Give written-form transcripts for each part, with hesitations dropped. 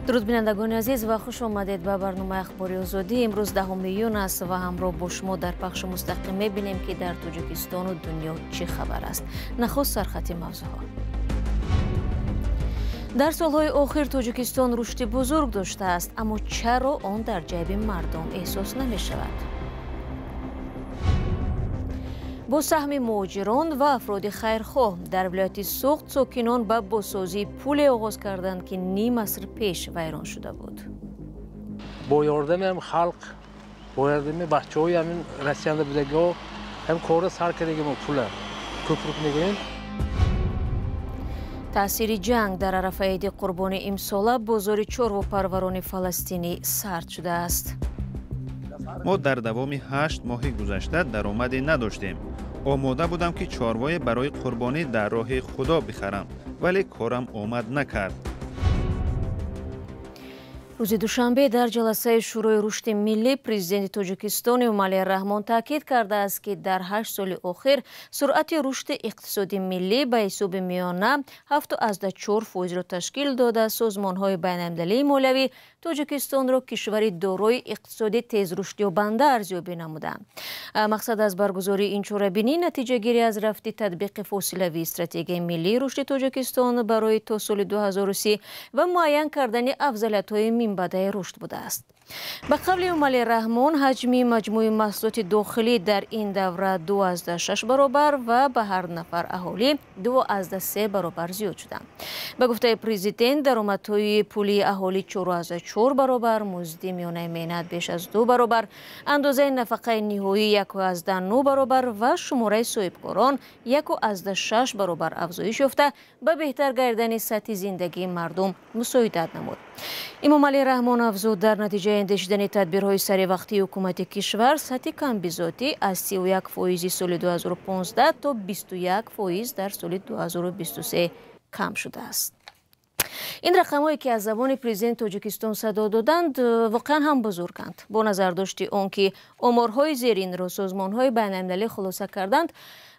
درود بینندگان عزیز و خوش آمدید به برنامه اخباری آزادی. امروز 10 میلیون است و همراه با شما در پخش مستقیم می‌بینیم که در تاجیکستان و دنیا چه خبر است. نخست سرخط موضوعات. در سالهای آخر تاجیکستان رشد بزرگ داشته است، اما چرا آن در جیب مردم احساس نمی شود؟ با سهم مهاجران و افراد خیرخواه در ولایت سوخت ساکنان به بازسازی پل آغاز کردند که نیم عصر پیش ویران شده بود. با یاردم هم خلق، با یاردم بچه‌های همین رسیدنده بودگی هم کار سر کردیم پل کوپرک میگیم. تأثیر جنگ در عرفه عید قربان امسال بازار چارواپروران فلسطینی سرد شده است. ما در دوام 8 ماه گذشته درآمدی نداشتیم. آماده بودم که چاروای برای قربانی در راه خدا بخرم، ولی کارم آمد نکرد. روز دوشنبه در جلسه شورای رشد ملی پرزیدنت تاجیکستان امومالی رحمان تاکید کرده است که در 8 سال اخیر سرعت رشد اقتصادی ملی به حساب میانه 7.4% را تشکیل داده. سازمان‌های بین‌المللی مالیوی تاجیکستان را کشوری دارای اقتصادی تیز رشد یابنده ارزیابی نمودند. مقصد از برگزاری این چاره‌بینی نتیجه گیری از رفت تطبیق فاصله‌ای استراتژی ملی رشد تاجیکستان برای تا سال 2030 و معین کردن افضلیت‌های منبع رشد بوده است. به قول امومالی رحمان حجم مجموع محصولات داخلی در این دوره 2.6 برابر و به هر نفر اهالی 2.3 برابر زیاد شده. به گفته پرزیدنت درآمدهای پولی اهالی 4.4 برابر، مزد میانه مهنت بیش از 2 برابر، اندازه نفقه نهایی 1.9 برابر و شماره صاحبکاران 1.6 برابر افزایش یافته به بهتر گردیدن سطح زندگی مردم مساعدت نمود. امومالی رحمان افزود در نتیجه اندیشیدن تدبیرهای سری وقتی حکومت کشور سطح کمبیزاتی از 31% سال 2015 تا 21% در سال 2023 کم شده است. این رقم‌هایی که از زبان پرزیدنت تاجیکستان صدا دادند واقعا هم بزرگند. با نظر داشتی آنکه آمارهای زیرین را سازمان‌های بین‌المللی خلاصه کردند،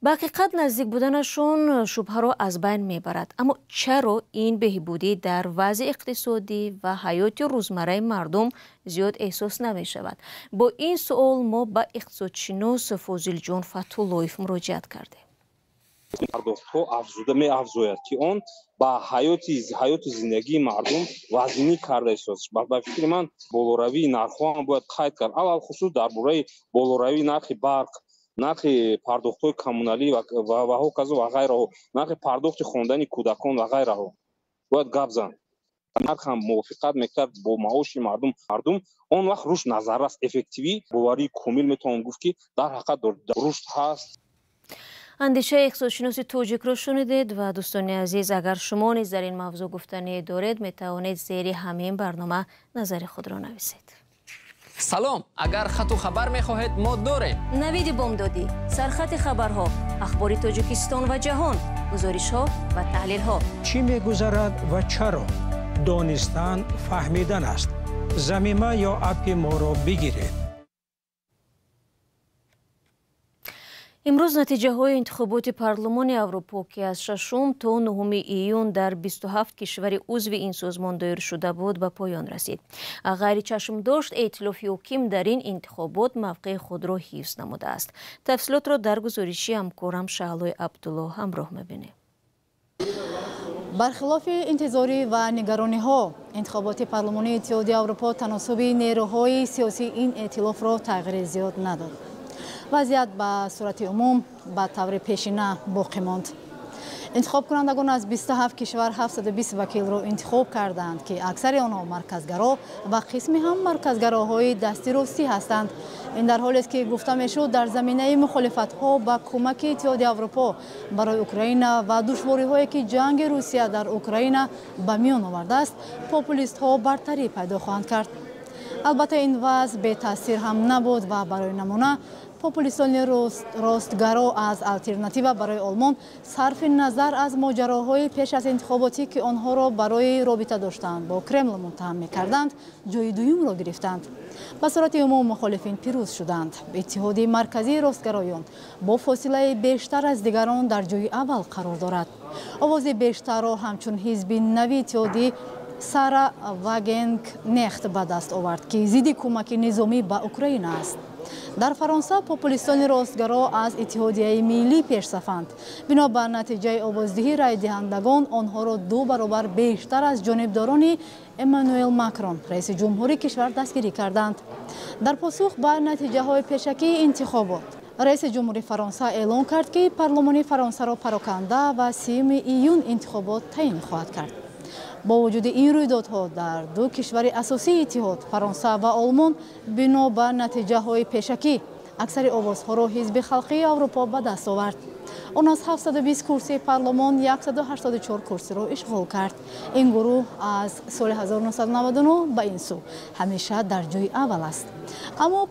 به حقیقت نزدیک بودنشون شبهه را از بین میبرد. اما چرا این بهبودی در وضع اقتصادی و حیات روزمره مردم زیاد احساس نمی شود؟ با این سوال ما به اقتصادشناس فاضل جان فتح‌اللهیف مراجعت کردیم. پرداخت‌ها افزوده می‌افزاید که آن با حیات زندگی مردم وزنی کرده احساس. به فکر من بالوروی نرخ‌ها هم باید قید کرد. اول خصوص درباره بالوروی نرخ برق، نرخ پرداخت‌های کمونالی و هوکازو و غیره، نرخ پرداخت خواندن کودکان و غیره باید گپ زد. نرخ هم موافقت میکرد با معاش مردم آن وقت روش نظر است افکتیوی باوری کامل میتونم گفت که در حقیقت رشد هست. اندیشه اقتصادشناس تاجیک را شنیدید و دوستان عزیز، اگر شما نیز در این موضوع گفتنی دارید میتوانید زیر همین برنامه نظر خود را نویسید. سلام، اگر خط و خبر میخواهید ما داریم. نوید بامدادی، سرخط خبرها، اخبار تاجیکستان و جهان، گزارش ها و تحلیل ها. چی میگذرد و چرا؟ دانستن فهمیدن است. ضمیمه یا اپ ما را بگیرید. امروز نتیجه های انتخابات پارلمان اروپا که از 6 تا 9 ایون در 27 کشور عضو این سازمان دایر شده بود به پایان رسید. غیر چشم داشت ائتلاف حاکم در این انتخابات موقع خود را حفظ نموده است. تفصیلات را در گزارشی همکارم شعلای عبدالله همراه می‌بینیم. برخلاف انتظاری و نگرانی ها، انتخابات پارلمانی اتحادیه اروپا تناسب نیروهای سیاسی این ائتلاف را تغییر زیاد نداد. وضعیت به صورت عموم به طور پیشینه باقی ماند. انتخاب کنندگان از 27 کشور 720 وکیل را انتخاب کردند که اکثر آنها مرکزگرا و قسمی هم مرکزگراهای دستی راستی هستند. این در حالی است که گفته میشد در زمینه مخالفت ها با کمک اتحادیه اروپا برای اوکراین و دشواری هایی که جنگ روسیه در اوکراین به میان آورده است، پاپولیست ها برتری پیدا خواهند کرد. البته این وضع به تاثیر هم نبود و برای نمونه پاپولیستان راستگرا از الترناتیو برای آلمان صرف نظر از ماجراهای پیش از انتخاباتی که آنها را برای رابطه داشتند با کرمل متهم می‌کردند جای دوم را گرفتند. به صورت عموم مخالفین پیروز شدند. اتحادیه مرکزی راستگرایان با فاصله بیشتر از دیگران در جای اول قرار دارد. آواز بیشتر را همچون حزب نوی اتحادیه Сара Вагенкнехт ба даст овард ки зидди кӯмаки низомӣ ба Украина аст. дар Фаронса популистони ростгаро аз иттиҳодияи миллӣ пешсафанд. Бинобар натиҷаи овоздиҳии райдиҳандагон онҳоро 2 баробар бештар аз ҷонибдорони Эммануэл Макрон, раиси ҷумҳурии кишвар дастгирӣ карданд. Дар посух ба натиҷаҳои пешакии интихобот, раиси ҷумҳурии Фаронса эълон кард ки парлумони Фаронсаро пароканда ва 30 июн интихобот таъин хоҳад кард. бо вуҷуди ин рӯйдодҳо дар 2 кишвари асосии иттиҳод Фаронса ва Олмон бино ба натиҷаҳои пешакӣ аксари овозҳоро ҳизби халқии Аврупо ба даст овард. Он аз 720 курсии парлумон 184 курсиро ишғол кард. Ин гурӯҳ аз соли 1999 ба ин сӯ ҳамеша дар ҷойи аввал аст. аммо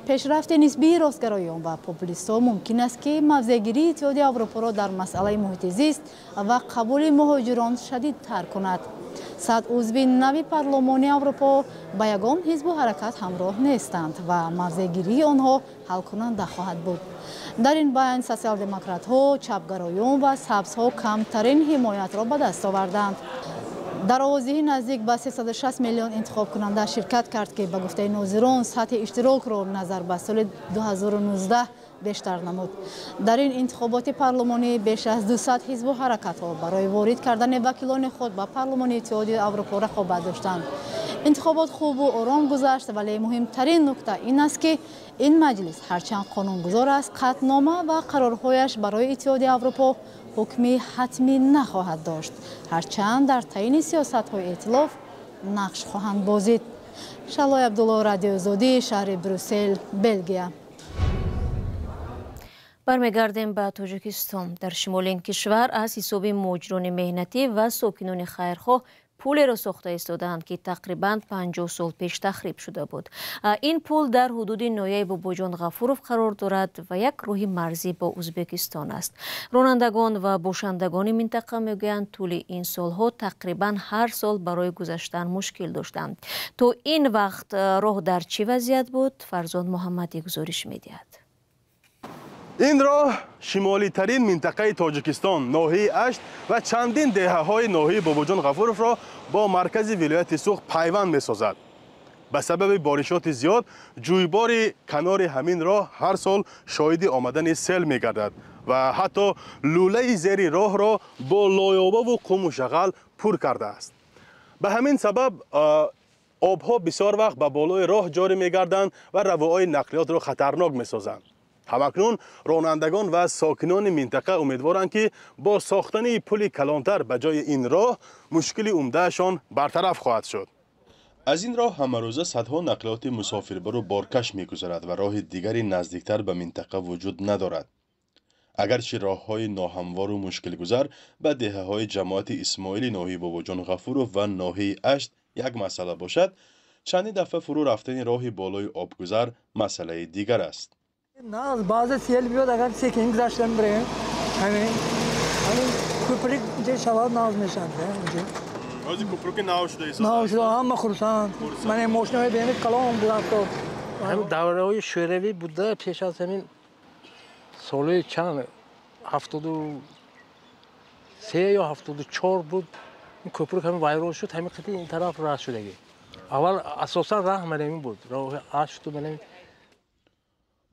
пешрафти нисбии ростгароён ва популистҳо мумкин аст ки мавзеъгирии Иттиҳоди Аврупоро дар масъалаи муҳити зист ва қабули муҳоҷирон шадидтар кунад. 100 узви нави парлумони Аврупо ба ягон ҳизбу ҳаракат ҳамроҳ нестанд ва мавзеъгирии онҳо ҳалкунанда хоҳад буд. дар ин байн социал-демократҳо, чапгароён ва сабзҳо камтарин ҳимоятро ба даст оварданд. дар овоздиҳӣ наздик ба 360 миллион интихобкунанда ширкат кард ки ба гуфтаи нозирон сатҳи иштирокро назар ба соли 2019 бештар намуд. дар ин интихоботи парлумонӣ беш аз 200 ҳизбу ҳаракатҳо барои ворид кардани вакилони худ ба парлумони Иттиҳоди Аврупо рақобат доштанд. интихобот хубу ором гузашт, вале муҳимтарин нукта ин аст ки ин маҷлис ҳарчанд қонунгузор аст, қатънома ва қарорҳояш барои Иттиҳоди Аврупо ҳукми ҳатмӣ нахоҳад дошт, ҳарчанд дар таъини сиёсатҳои эътилоф нақш хоҳанд бозид. Шалой Абдулло, Радиои Озодӣ, шаҳри Брюссел, Белгия. бармегардем ба Тоҷикистон. дар шимолин кишвар аз ҳисоби муҳоҷирони меҳнатӣ ва сокинони хайрхоҳ пулеро сохта истоданд ки тақрибан 50 сол пеш тахриб шуда буд. ин пул дар ҳудуди ноҳияи Бобоҷон Ғафуров қарор дорад ва як роҳи марзӣ бо Узбекистон аст. ронандагон ва бошандагони минтақа мегӯянд тӯли ин солҳо тақрибан ҳар сол барои гузаштан мушкил доштанд. то ин вақт роҳ дар чӣ вазъият буд? Фарзод Муҳаммадӣ гузориш медиҳад. ин роҳ шимолитарин минтақаи Тоҷикистон, ноҳияи Ашт ва чандин деҳаҳои ноҳияи Бобоҷон Ғафуровро бо маркази вилояти Суғ пайванд месозад. ба сабаби боришоти зиёд, ҷӯйбори канори ҳамин роҳ ҳар сол шоҳиди омадани сел мегардад ва ҳатто лӯлаи зери роҳро бо лоёбаву қуму шағал пур кардааст. ба ҳамин сабаб обҳо бисёр вақт ба болои роҳ ҷорӣ мегарданд ва равоҳои нақлиётро хатарнок месозанд. ҳамакнун ронандагон ва сокинони минтақа умедворанд ки бо сохтани пули калонтар ба ҷои ин роҳ мушкили умдаашон бартараф хоҳад шуд. аз ин роҳ ҳамарӯза садҳо нақлиёти мусофирбару боркаш мегузарад ва роҳи дигари наздиктар ба минтақа вуҷуд надорад. агарчи роҳҳои ноҳамвору мушкилгузар ба деҳаҳои ҷамоати Исмоили ноҳияи Бобоҷон Ғафуров ва ноҳияи Ашт як масъала бошад, чандин дафъа фурӯ рафтани роҳи болои обгузар масъалаи дигар аст. Naz bazı sel biyor agar sekin güzaştan bire. Hani köprük je şavar naz meşandı. Ozi köprüki nav şuda esa. Nav şuda hamma xursan. Mane moshnoy beni kalon bulaqto. Ham davraoи sho'ravӣ bуда пеш аз ҳамин солҳои чанд 73 ё 74 буд ин көприк ҳамин вайрон шуд, ҳамин қити ин тараф раҳ шудагӣ. аввал асосан раҳ манамин буд, роҳи ашт манамин.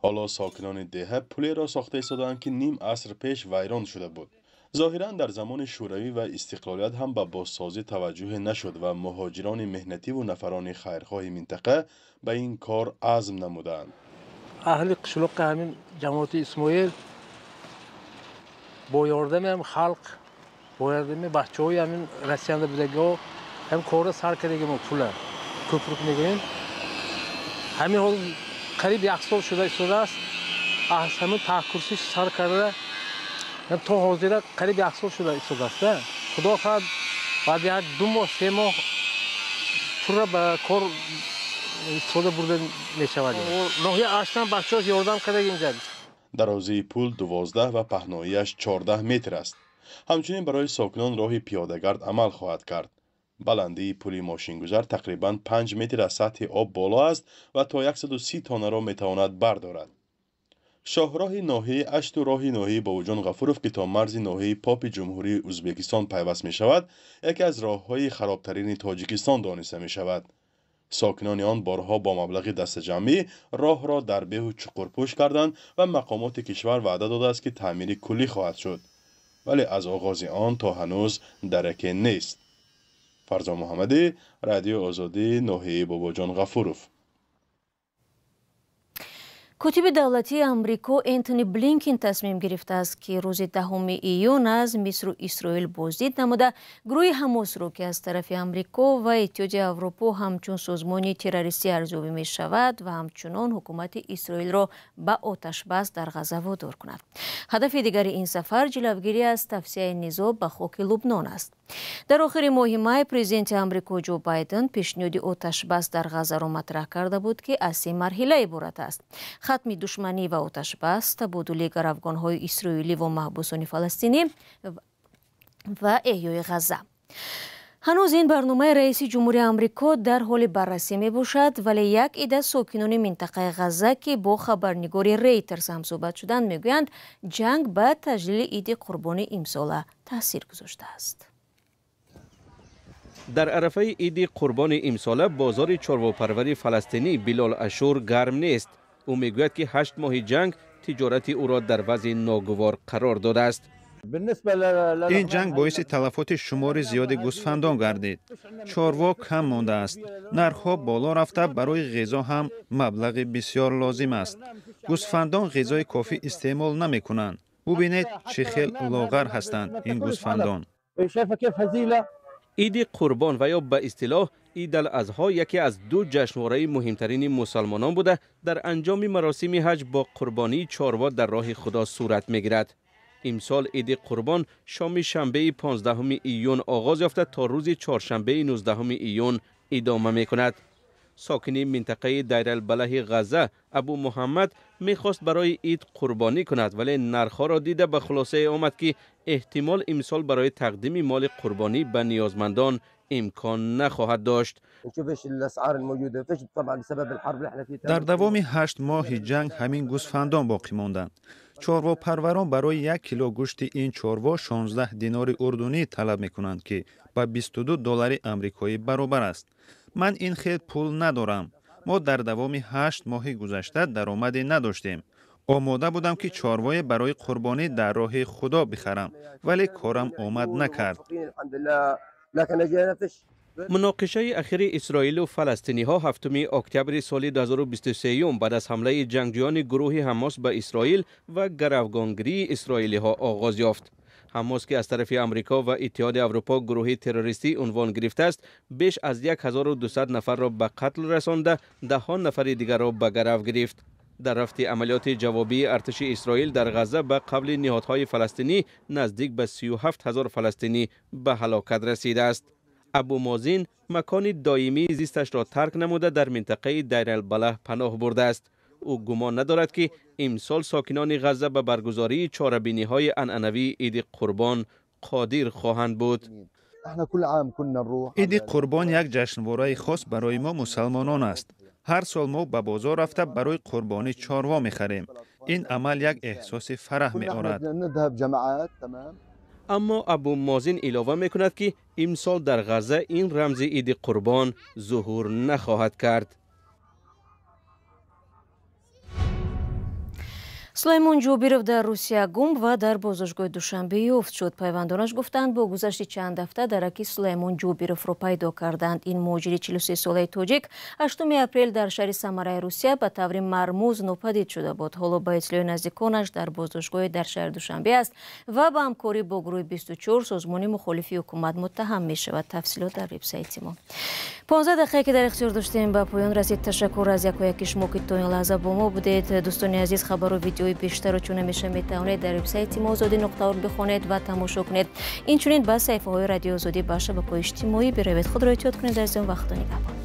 ҳоло сокинони деҳа пулеро сохта истоданд ки ним аср пеш вайрон шуда буд. зоҳиран дар замони шӯравӣ ва истиқлолият ҳам ба бозсозӣ таваҷҷӯҳе нашуд ва муҳоҷирони меҳнативу нафарони хайрхоҳи минтақа ба ин кор азм намуданд. аҳли қишлоқи ҳамин ҷамоати Исмоил бо ёрдами ҳам халқ, бо ёрдами бачаҳои ҳамин расиянда будагиҳо ҳам корро сар кардагим пула көприк мегӯем. ҳамин ҳол қариб 1 сол шуда истодааст. аз ҳамин таҳкурсӣ сар карда то ҳозира қариб 1 сол шуда истодааст. худо хоҳад баъди 2 моҳ 3 моҳ пурра ба кор истифода бурда мешавад. ноҳияи Аштан бачаҳо ёрдам кардагим ҷад. дарозии пул 12 ва паҳноияш 14 метр аст. ҳамчунин барои сокинон роҳи пиёдагард амал хоҳад кард. баландии пули мошингузар тақрибан 5 метр аз сатҳи об боло аст ва то 130 тонаро метавонад бардорад. شاهراه ناحیه اشت و راه ناحیه باوجان غفوروف که تا مرز ناحیه پاپ جمهوری ازبکستان پیوست می شود، یکی از راههای خرابترین تاجیکستان دانسته می شود. ساکنان آن بارها با مبلغ دست جمعی راه را دربه و چقرپوش کردند و مقامات کشور وعده داده است که تعمیر کلی خواهد شد، ولی از آغاز آن تا هنوز درکه نیست. فرزا محمدی، رادیو آزادی، ناحیه باباجان غفوروف. کتیب دولتی آمریکا انتونی بلینکن تصمیم گرفته است که روز 10 ایون از مصر و اسرائیل بازدید نموده گروه حماس را که از طرف آمریکا و اتحادیه اروپا همچون سازمان تروریستی ارزیابی می شود و همچنان حکومت اسرائیل را به آتش بس در غزه وادار کند. هدف دیگر این سفر جلوگیری از توسعه نزاع به خاک لبنان است. در آخر ماه مای پرزیدنت آمریکا جو بایدن پیشنهاد آتش بس در غزه را مطرح کرده بود که از 3 مرحله عبارت است: ختم دشمنی و آتش بس، تبادل گروگان‌های اسرائیلی و محبوسان فلسطینی و احیای غزه. هنوز این برنامه رئیس جمهوری آمریکا در حال بررسی می باشد، ولی یک عده ساکنان منطقه غزه که با خبرنگار ریترز هم صحبت شدند میگویند جنگ به تجلیل عید قربانی امسال تاثیر گذاشته است. در عرفه عید قربان امسال بازار چارواپروری فلسطینی بلال اشور گرم نیست. او میگوید که 8 ماه جنگ تجارت او را در وضع ناگوار قرار داده است. این جنگ باعث تلفات شمار زیاد گوسفندان گردید. چاروا کم مانده است. نرخ‌ها بالا رفته، برای غذا هم مبلغ بسیار لازم است. گوسفندان غذای کافی استعمال نمی کنند. ببینید چه خیلی لاغر هستند این گوسفندان. عید قربان و یا به اصطلاح عید الاضحی یکی از 2 جشنواره مهمترین مسلمانان بوده در انجام مراسم حج با قربانی چاروا در راه خدا صورت میگیرد. امسال عید قربان شام شنبه 15 ایون آغاز یافته تا روز چهارشنبه 19 ایون ادامه میکند. ساکن منطقه دیر البلح غزه ابو محمد میخواست برای عید قربانی کند، ولی نرخ‌ها را دیده به خلاصه آمد که احتمال امسال برای تقدیم مال قربانی به نیازمندان امکان نخواهد داشت. در دوام 8 ماه جنگ همین گوسفندان باقی ماندند. چارواپروران برای 1 کیلو گوشت این چاروا 16 دینار اردنی طلب میکنند که با 22 دلار آمریکایی برابر است. من این خیلی پول ندارم. ما در دوام 8 ماه گذشته درآمدی نداشتیم. آماده بودم که چاروای برای قربانی در راه خدا بخرم، ولی کارم آمد نکرد. مناقشه اخیر اسرائیل و فلسطینی ها 7 اکتبر سال 2023 بعد از حمله جنگجویان گروه حماس به اسرائیل و گروگانگیری اسرائیلی ها آغاز یافت. حماس که از طرف آمریکا و اتحاد اروپا گروه تروریستی عنوان گرفته است، بیش از 1200 نفر را به قتل رسانده، 10 نفر دیگر را به گرو گرفت. در رفت عملیات جوابی ارتش اسرائیل در غزه به قبل نهادهای فلسطینی نزدیک به 37,000 فلسطینی به هلاکت رسیده است. ابو مازین مکان دائمی زیستش را ترک نموده در منطقه دیر البلح پناه برده است. او گمان ندارد که امسال ساکنان غزه به برگزاری چاره‌بینی‌های عنعنوی عید قربان قادر خواهند بود. عید قربان یک جشنواره خاص برای ما مسلمانان است. هر سال ما به بازار رفته برای قربانی چاروا می‌خریم. این عمل یک احساس فرح می‌آورد. اما ابو مازین علاوه می‌کند که امسال در غزه این رمز عید قربان ظهور نخواهد کرد. سلیمان جوبیرов در روسیه گم و در بازداشتگاه دوشنبه یافت شد. پیوندانش گفتند با گذشت چند هفته درکی سلیمان جوبیرов را پیدا کردند. این مهاجر 43 ساله تاجیک 8 اپریل در شهر سامرای روسیه به طور مرموز ناپدید شده بود. حالا با اطلاع نزدیکانش در بازداشتگاه در شهر دوشنبه است و با همکاری با گروه 24 سازمان مخالف حکومت متهم می شود. تفصیلات در وبسایت ما. 15 دقیقه که در اختیار داشتیم به پایان رسید. تشکر از یک شما که تا این لحظه با ما بودید. دوستان عزیز، خبر و ویدیوی بیشتر رو چون میشه میتونید در وبسایت ما آزادی.org بخونید و تماشا کنید. این چنین با صفحه های رادیو آزادی به شبکه‌های اجتماعی بروید. خود را احتیاط کنید. در این وقت نگهبان.